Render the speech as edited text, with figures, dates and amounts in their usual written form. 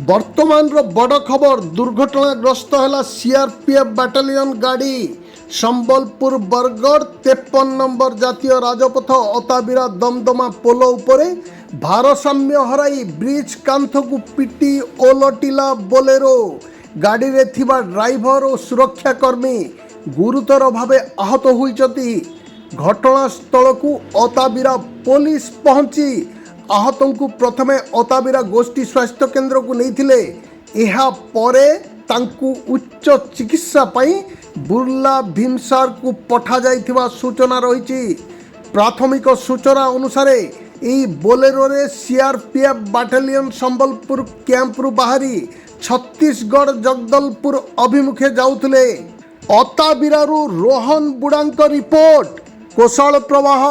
बर्तमान बड़ खबर दुर्घटनाग्रस्त है सीआरपीएफ बाटालियन गाड़ी संबलपुर बरगढ़ 53 नंबर जातीय राजपथ अताबिरा दमदमा पोल उपरे भारसाम्य हराई ब्रिज कांथ को पिटी ओलटिला बोलेरो गाड़ी रे थिबा ड्राइवर और सुरक्षाकर्मी गुरुतर भावे आहत होइचति। घटनास्थल को अताबिरा पुलिस पहुंची आहतों को प्रथमे अताबिरा गोष्ठी स्वास्थ्य केन्द्र को नहीं परे तांकु उच्च चिकित्सा पाई बुर्ला भीमसार को पठा जाइथिबा सूचना रही। प्राथमिक सूचना अनुसार यही बोलेरो रे सीआरपीएफ बाटालियन संबलपुर कैंपरू बाहरी छत्तीसगढ़ जगदलपुर अभिमुखे जाउथले। अताबिरारू रोहन बुड़ांक रिपोर्ट कोशल प्रवाह।